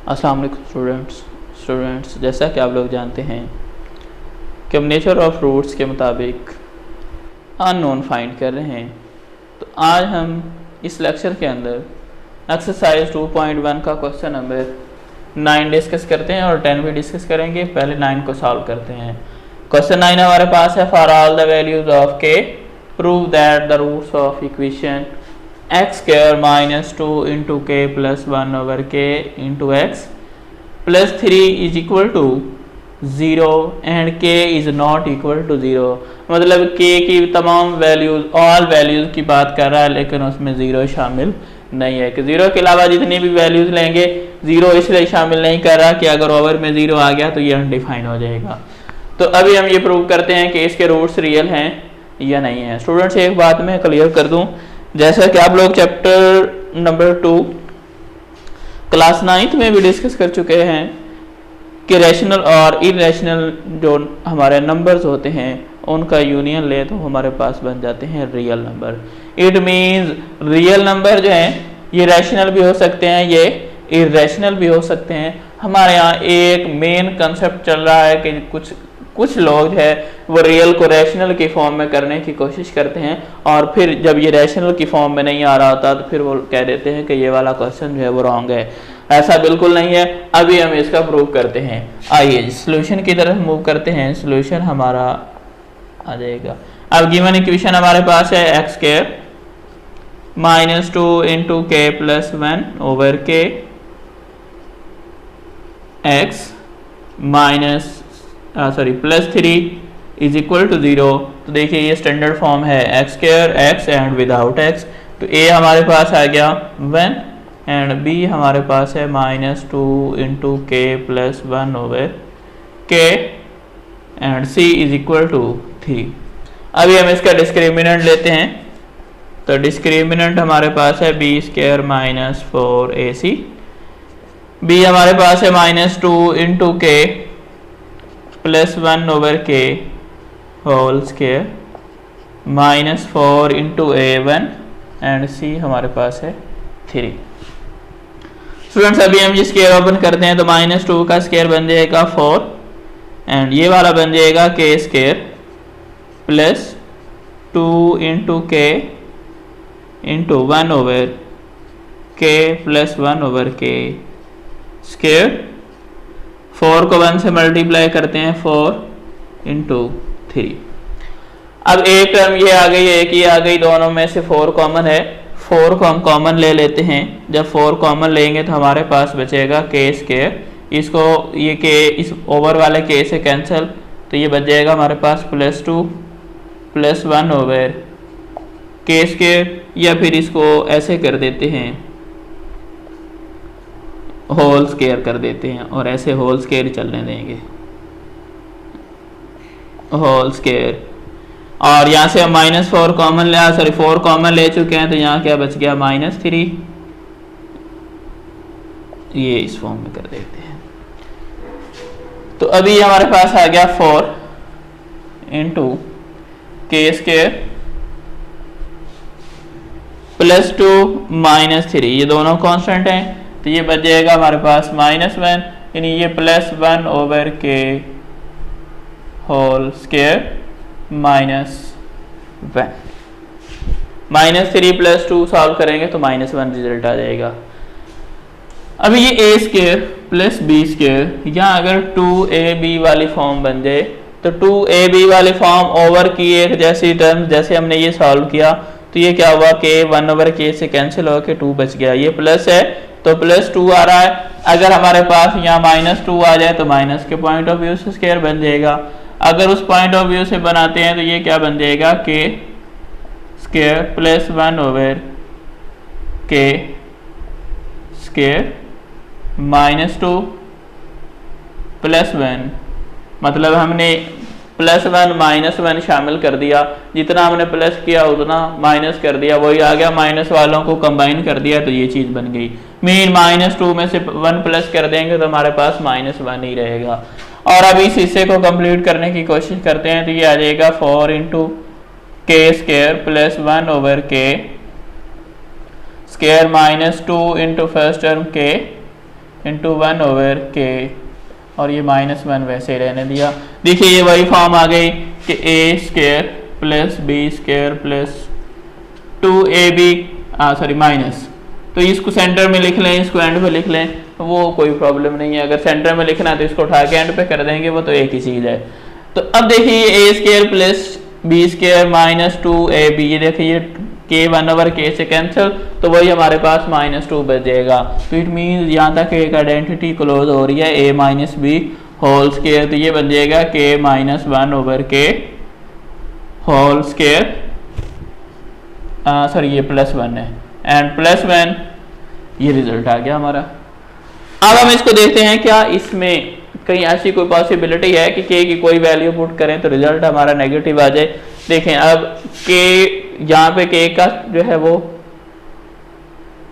अस्सलाम वालेकुम स्टूडेंट्स जैसा कि आप लोग जानते हैं कि हम नेचर ऑफ रूट्स के मुताबिक अननोन फाइंड कर रहे हैं। तो आज हम इस लेक्चर के अंदर एक्सरसाइज 2.1 का क्वेश्चन नंबर 9 डिस्कस करते हैं और 10 भी डिस्कस करेंगे। पहले 9 को सॉल्व करते हैं। क्वेश्चन 9 हमारे पास है, for all the values of k prove that the roots of equation x square minus 2 into k plus 1 over k into x plus 3 is equal to 0 and k is not equal to 0। मतलब k की तमाम values all values की बात कर रहा है, लेकिन उसमें 0 शामिल नहीं है कि 0 के अलावा जितनी भी वैल्यूज लेंगे 0 इसलिए शामिल नहीं कर रहा कि अगर ओवर में 0 आ गया तो ये अनडिफाइन हो जाएगा। तो अभी हम ये प्रूव करते हैं कि इसके रूट्स रियल हैं या नहीं है। स्टूडेंट्स एक बात मैं क्लियर कर दूं, जैसा कि आप लोग चैप्टर नंबर 2 क्लास 9 में भी डिस्कस कर चुके हैं कि रैशनल और इरेशनल जो हमारे नंबर्स होते हैं उनका यूनियन ले तो हमारे पास बन जाते हैं real number. It means real number जो हैं ये रैशनल भी हो सकते हैं, ये इरेशनल भी हो सकते हैं। हमारे यहाँ एक मेन कंसेप्ट चल रहा है कि कुछ लोग है वो रियल को रैशनल की फॉर्म में करने की कोशिश करते हैं और फिर जब ये रैशनल की फॉर्म में नहीं आ रहा होता तो फिर वो कह देते हैं कि ये वाला क्वेश्चन जो है वो रॉन्ग है। ऐसा बिल्कुल नहीं है। अभी हम इसका प्रूव करते हैं। आइए सॉल्यूशन की तरफ मूव करते हैं। सॉल्यूशन हमारा आ जाएगा। अब गिवन इक्वेशन हमारे पास है x square minus 2 into k plus 1 over k x minus plus 3 is equal to 0। तो देखिए ये स्टैंडर्ड फॉर्म है x square x and without x। तो a हमारे पास आ गया 1 एंड b हमारे पास है minus 2 into k plus 1 over k and c is equal to 3। अभी हम इसका डिस्क्रिमिनेंट लेते हैं। तो डिस्क्रिमिनेंट हमारे पास है b square minus 4ac। b हमारे पास है minus 2 into k plus 1 over k whole square minus 4 into a1 and c हमारे पास है 3। स्टूडेंट्स अभी हम ये स्क्वायर ओपन करते हैं तो माइनस 2 का स्क्वायर बन जाएगा 4 एंड ये वाला बन जाएगा के स्क्वायर प्लस 2 इंटू के इंटू 1 ओवर के प्लस 1 ओवर के स्क्वायर। 4 को 1 से मल्टीप्लाई करते हैं 4 इंटू 3। अब एक टर्म ये आ गई, एक ये आ गई, दोनों में से 4 कॉमन है। 4 को हम कॉमन ले लेते हैं। जब 4 कॉमन लेंगे तो हमारे पास बचेगा के स्क्वायर। इसको ये के इस ओवर वाले के से कैंसिल, तो ये बच जाएगा हमारे पास प्लस 2 प्लस 1 ओवर के स्क्वायर, या फिर इसको ऐसे कर देते हैं होल स्क्वायर कर देते हैं और ऐसे होल स्क्वायर चलने देंगे, होल स्क्वायर। और यहाँ से हम माइनस 4 कॉमन ले 4 कॉमन ले चुके हैं, तो यहाँ क्या बच गया माइनस 3। ये इस फॉर्म में कर देते हैं। तो अभी हमारे पास आ गया 4 इंटू के स्क्वायर प्लस 2 माइनस 3, ये दोनों कांस्टेंट हैं, तो ये बच जाएगा हमारे पास माइनस 1, यानी ये plus 1 over k whole square minus 1। Minus 3 plus 2 solve करेंगे तो माइनस 1 रिजल्ट आ जाएगा। अभी ये a square plus b square, यहाँ अगर 2ab वाली फॉर्म बन जाए तो 2ab वाली फॉर्म ओवर की एक जैसी टर्म जैसे हमने ये सॉल्व किया, तो ये क्या हुआ कि 1 ओवर के से कैंसिल होकर 2 बच गया। ये प्लस है तो प्लस 2 आ रहा है। अगर हमारे पास यहाँ माइनस 2 आ जाए तो माइनस के पॉइंट ऑफ व्यू से स्क्वायर बन जाएगा। अगर उस पॉइंट ऑफ व्यू से बनाते हैं तो ये क्या बन जाएगा के स्क्वायर प्लस 1 ओवर के स्क्वायर माइनस 2 प्लस 1। मतलब हमने प्लस 1 माइनस 1 शामिल कर दिया, जितना हमने प्लस किया उतना माइनस कर दिया, वही आ गया। माइनस वालों को कंबाइन कर दिया तो ये चीज़ बन गई। मीन माइनस 2 में से 1 प्लस कर देंगे तो हमारे पास माइनस 1 ही रहेगा। और अब इस हिस्से को कंप्लीट करने की कोशिश करते हैं तो ये आ जाएगा 4 इंटू के स्क्वायर प्लस 1 ओवर के square minus 2 into first term के इंटू 1/k और ये -1 वैसे ही रहने दिया। देखिए ये वही फॉर्म आ गई कि a² plus b² plus 2ab minus, तो इसको सेंटर में लिख लें, इसको एंड पे लिख लें, वो कोई प्रॉब्लम नहीं है। अगर सेंटर में लिखना है तो इसको उठा के एंड पे कर देंगे, वो तो एक ही चीज़ है। तो अब देखिए a² plus b² minus 2ab, ये देखिए k 1/k से कैंसिल, तो वही हमारे पास -2 बच जाएगा। तो इट मीन्स यहाँ तक एक आइडेंटिटी क्लोज हो रही है a minus b whole square, तो ये बन जाएगा k - 1/k whole square, sorry ये +1 है एंड +1, ये रिजल्ट आ गया हमारा। अब हम इसको देखते हैं क्या इसमें कहीं ऐसी कोई पॉसिबिलिटी है कि k की कोई वैल्यू पुट करें तो रिजल्ट हमारा नेगेटिव आ जाए। देखें अब k, यहाँ पे k का जो है वो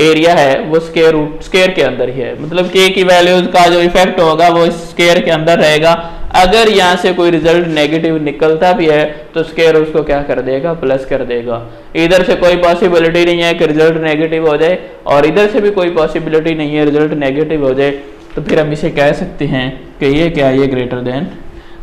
एरिया है वो स्क्वायर के अंदर ही है, मतलब k की वैल्यूज का जो इफेक्ट होगा वो स्क्वायर के अंदर रहेगा। अगर यहाँ से कोई रिजल्ट नेगेटिव निकलता भी है तो स्क्वायर उसको क्या कर देगा, प्लस कर देगा। इधर से कोई पॉसिबिलिटी नहीं है कि रिजल्ट नेगेटिव हो जाए और इधर से भी कोई पॉसिबिलिटी नहीं है रिजल्ट नेगेटिव हो जाए, तो फिर हम इसे कह सकते हैं कि ये क्या, ये ग्रेटर देन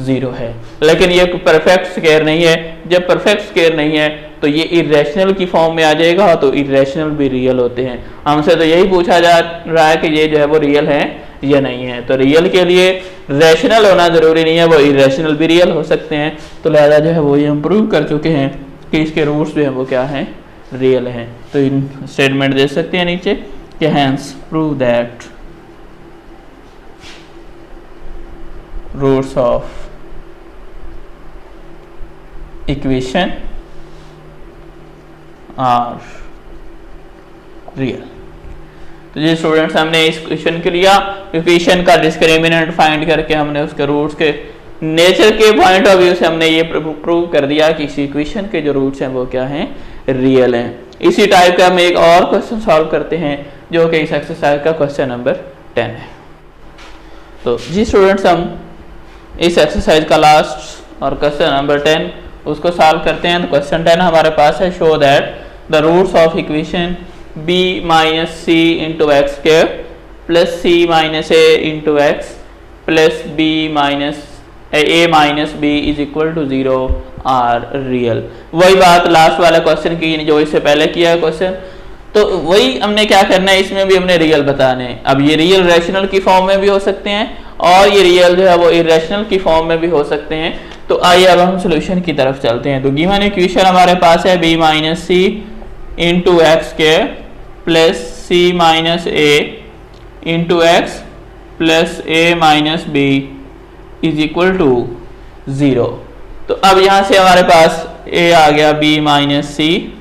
0 है। लेकिन ये परफेक्ट स्क्वायर नहीं है। जब परफेक्ट स्क्वायर नहीं है तो ये इरेशनल की फॉर्म में आ जाएगा, तो इरेशनल भी रियल होते हैं। हमसे तो यही पूछा जा रहा है कि ये जो है वो रियल है या नहीं है, तो रियल के लिए रैशनल होना जरूरी नहीं है, वो इरेशनल भी रियल हो सकते हैं। तो लिहाजा जो है वो ये हम प्रूव कर चुके हैं कि इसके रूट्स जो है वो क्या हैं, रियल हैं। तो इन स्टेटमेंट दे सकते हैं नीचे कि hence prove that roots of equation are real. तो ये स्टूडेंट्स हमने इस क्वेश्चन के लिया, इक्वेशन का डिस्क्रिमिनेंट फाइंड करके हमने उसके रूट्स के नेचर के पॉइंट ऑफ व्यू से हमने ये प्रूव कर दिया कि इस इक्वेशन के जो रूट्स हैं वो क्या हैं, रियल हैं। इसी टाइप का हम एक और क्वेश्चन सॉल्व करते हैं जो कि इस एक्सरसाइज का क्वेश्चन नंबर 10 है। तो जी स्टूडेंट्स हम इस एक्सरसाइज का लास्ट और क्वेश्चन नंबर 10 उसको सॉल्व करते हैं। तो क्वेश्चन 10 हमारे पास है, show that the roots of equation b minus c into x square plus c minus a into x plus b minus a minus b is equal to 0 are real. वही बात last वाला question की जो इससे पहले किया है question, तो वही हमने क्या करना है, इसमें भी हमने रियल बताने हैं। अब ये रियल रैशनल की फॉर्म में भी हो सकते हैं और ये रियल जो है वो इरेशनल की फॉर्म में भी हो सकते हैं। तो आइए अब हम सोल्यूशन की तरफ चलते हैं। तो गिवन इक्वेशन हमारे पास है b minus c into x square plus c minus a into x plus a minus b is equal to 0। तो अब यहाँ से हमारे पास a आ गया b minus c,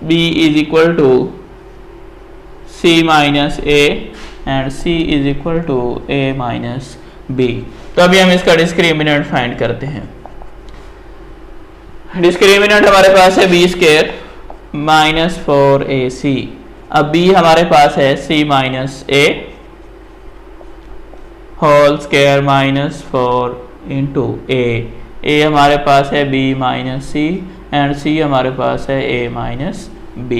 b is equal to c minus a and c is equal to a minus b। तो अभी हम इसका डिस्क्रिमिनेंट फाइंड करते हैं। डिस्क्रिमिनेंट हमारे पास है b स्क्वायर माइनस 4ac। अब b हमारे पास है c minus a whole square minus 4 into a हमारे पास है b minus c and c हमारे पास है a माइनस b।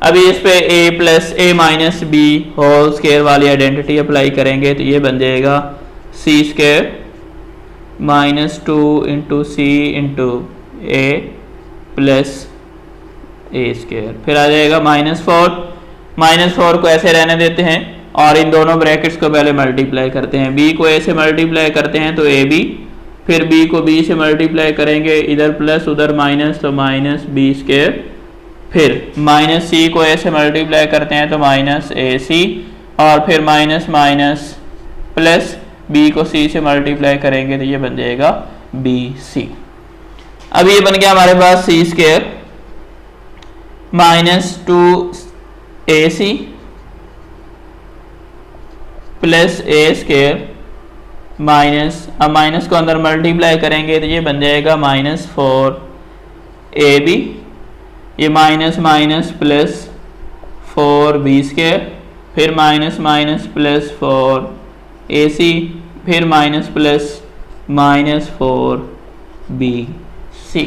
अभी इस पे a plus a minus b whole square वाली आइडेंटिटी अप्लाई करेंगे तो ये बन जाएगा c square minus 2 into c into a plus a square, फिर आ जाएगा -4 को ऐसे रहने देते हैं और इन दोनों ब्रैकेट्स को पहले मल्टीप्लाई करते हैं। b को a से मल्टीप्लाई करते हैं तो ab, फिर b को b से मल्टीप्लाई करेंगे, इधर प्लस उधर माइनस तो माइनस b स्क्वायर, फिर माइनस c को a से मल्टीप्लाई करते हैं तो माइनस ac और फिर माइनस माइनस प्लस b को c से मल्टीप्लाई करेंगे तो ये बन जाएगा bc। अब ये बन गया हमारे पास c square minus 2ac plus a square minus, अब माइनस को अंदर मल्टीप्लाई करेंगे तो ये बन जाएगा -4ab, ये minus minus plus 4b square, फिर माइनस माइनस प्लस 4ac, फिर माइनस प्लस माइनस 4bc।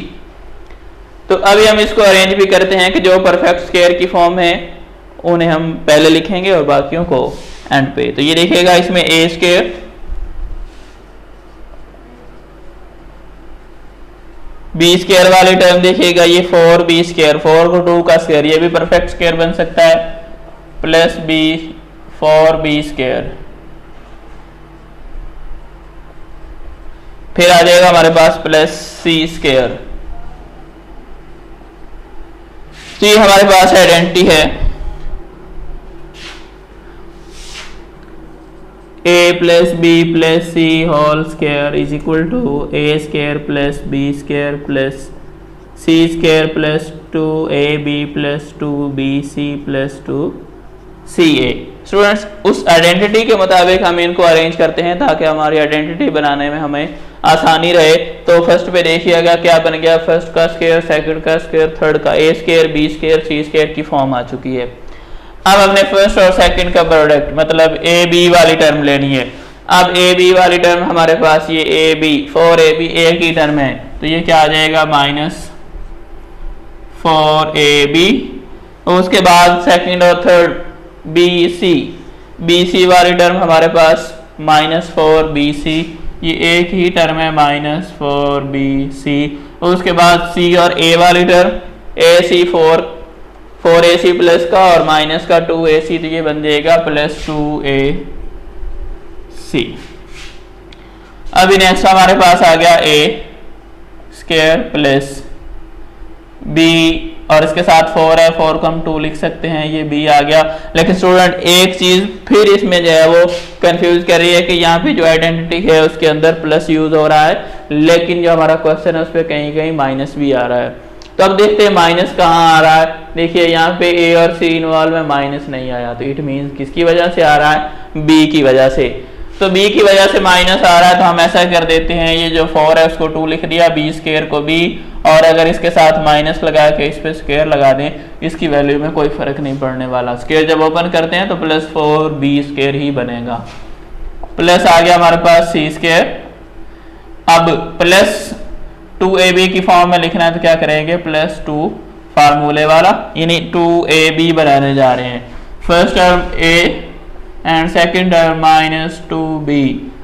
तो अभी हम इसको अरेंज भी करते हैं कि जो परफेक्ट स्क्वायर की फॉर्म है उन्हें हम पहले लिखेंगे और बाकियों को एंड पे। तो ये देखिएगा इसमें ए स्क्वायर बी स्क्वायर वाली टर्म देखिएगा, ये 4b स्क्वायर, 4 को 2 का स्क्वायर, ये भी परफेक्ट स्क्वायर बन सकता है, प्लस बी 4b स्क्वायर। फिर आ जाएगा हमारे पास प्लस सी स्क्वायर। तो ये हमारे पास आइडेंटिटी है a plus b plus c whole square is equal to a square plus b square plus c square plus 2ab plus 2bc plus 2ca। Students, उस आइडेंटिटी के मुताबिक हम इनको अरेंज करते हैं ताकि हमारी आइडेंटिटी बनाने में हमें आसानी रहे। तो फर्स्ट पे देखिएगा क्या बन गया, फर्स्ट का स्क्वायर, सेकंड का स्क्वायर, थर्ड का, ए स्क्वायर बी स्क्वायर सी स्क्वायर की फॉर्म आ चुकी है। अब हमने फर्स्ट और सेकंड का प्रोडक्ट मतलब ए बी वाली टर्म लेनी है। अब ए बी वाली टर्म हमारे पास ये ए बी 4ab एक ही टर्म है, तो ये क्या आ जाएगा माइनस 4ab। उसके बाद सेकंड और थर्ड बी सी वाली टर्म हमारे पास माइनस 4bc, ये एक ही टर्म है माइनस 4bc। उसके बाद सी और ए वाली टर्म ac 4ac प्लस का और माइनस का 2ac, तो ये बन जाएगा प्लस 2ac। अभी नेक्स्ट हमारे पास आ गया a स्क्वायर प्लस b और इसके साथ 4 है, 4 को हम 2 लिख सकते हैं, ये b आ गया। लेकिन स्टूडेंट एक चीज फिर इसमें जो है वो कंफ्यूज कर रही है कि यहाँ पे जो आइडेंटिटी है उसके अंदर प्लस यूज हो रहा है, लेकिन जो हमारा क्वेश्चन है उस पर कहीं कहीं माइनस भी आ रहा है। तो अब देखते हैं माइनस कहाँ आ रहा है। देखिए यहाँ पे ए और सी इन्वॉल्व में माइनस नहीं आया, तो इट मीन्स किसकी वजह से आ रहा है, बी की वजह से। तो b की वजह से माइनस आ रहा है, तो हम ऐसा कर देते हैं, ये जो 4 है उसको 2 लिख दिया, b स्क्वायर को b, और अगर इसके साथ माइनस लगा के इस पे स्क्वायर लगा दें, इसकी वैल्यू में कोई फर्क नहीं पड़ने वाला। स्क्वायर जब ओपन करते हैं तो प्लस 4b स्क्वायर ही बनेगा। प्लस आ गया हमारे पास c स्क्वायर। अब प्लस 2ab की फॉर्म में लिखना है तो क्या करेंगे, प्लस 2 फार्मूले वाला, यानी 2ab बनाने जा रहे हैं। First term a and second term minus 2b।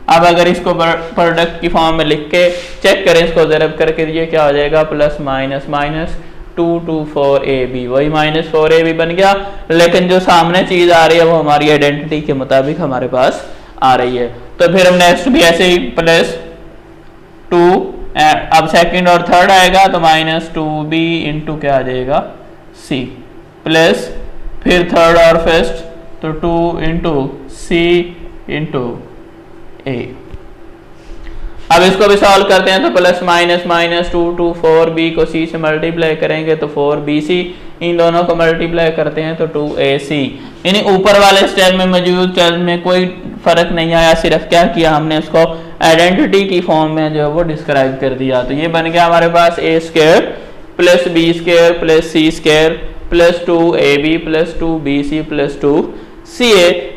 अब अगर इसको प्रोडक्ट की फॉर्म में लिख के चेक करें, इसको ज़रब करके ये क्या हो जाएगा, प्लस माइनस माइनस 2 2 4ab, वही माइनस 4ab बन गया। लेकिन जो सामने चीज़ आ रही है वो हमारी आइडेंटिटी के मुताबिक हमारे पास आ रही है। तो फिर हम नेक्स्ट भी ऐसे ही प्लस 2, अब सेकंड और थर्ड आएगा तो माइनस 2b इंटू क्या आ जाएगा, c, प्लस फिर थर्ड और फर्स्ट तो 2 इंटू सी इंटू ए। अब इसको भी सॉल्व करते हैं तो प्लस माइनस माइनस 2 2 4b को c से मल्टीप्लाई करेंगे तो 4bc, इन दोनों को मल्टीप्लाई करते हैं तो 2ac। यानी ऊपर वाले स्टेप में मौजूद टर्म में कोई फर्क नहीं आया, सिर्फ क्या किया हमने उसको आइडेंटिटी की फॉर्म में जो है वो डिस्क्राइब कर दिया। तो ये बन गया हमारे पास a square plus b square plus c square plus 2ab plus 2bc plus 2ca।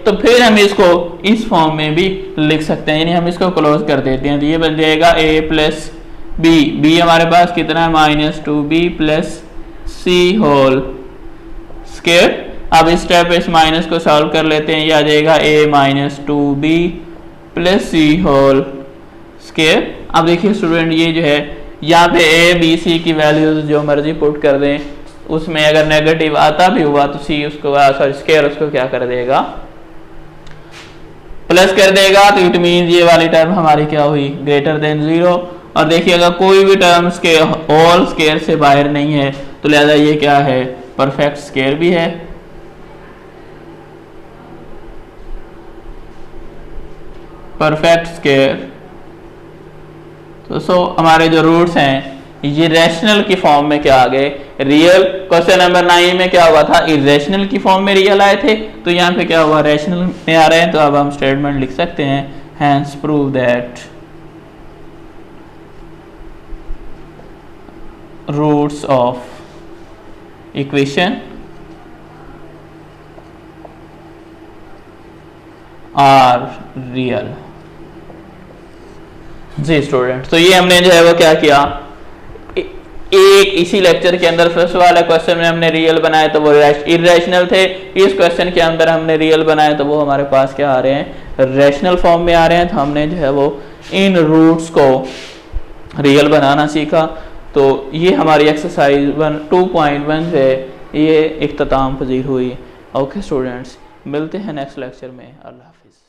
तो फिर हम इसको इस फॉर्म में भी लिख सकते हैं, यानी हम इसको क्लोज कर देते हैं। तो ये बन जाएगा a प्लस b हमारे पास कितना है, minus 2b plus c whole square. अब इस स्टेप इस माइनस को सॉल्व कर लेते हैं, ये आ जाएगा a minus 2b plus c whole square. अब देखिए स्टूडेंट, ये जो है यहाँ पे a b c की वैल्यूज जो मर्जी पुट कर दें, उसमें अगर नेगेटिव आता भी हुआ तो c उसको सॉरी स्क्वायर उसको क्या कर देगा, प्लस कर देगा। तो इट मीन ये वाली टर्म हमारी क्या हुई, ग्रेटर देन 0। और देखिएगा कोई भी टर्म के होल स्क्वायर से बाहर नहीं है, तो लिहाजा ये क्या है, परफेक्ट स्क्वायर भी है। Perfect square. तो हमारे जो रूट्स हैं ये रैशनल की फॉर्म में क्या आ गए, रियल। क्वेश्चन नंबर 9 में क्या हुआ था, इरेशनल की फॉर्म में रियल आए थे, तो यहाँ पे क्या हुआ, रैशनल में आ रहे हैं। तो अब हम स्टेटमेंट लिख सकते हैं, hence prove that roots of equation are real. जी स्टूडेंट, तो ये हमने जो है वो क्या किया, एक इसी लेक्चर के अंदर फर्स्ट वाला क्वेश्चन में हमने रियल बनाए तो वो इरेशनल थे, इस क्वेश्चन के अंदर हमने रियल बनाए तो वो हमारे पास क्या आ रहे हैं, रैशनल फॉर्म में आ रहे हैं। तो हमने जो है वो इन रूट्स को रियल बनाना सीखा। तो ये हमारी एक्सरसाइज 2.1 जो है ये इख्तिताम पजीर हुई। ओके स्टूडेंट्स, मिलते हैं नेक्स्ट लेक्चर में। अल्लाह हाफिज़।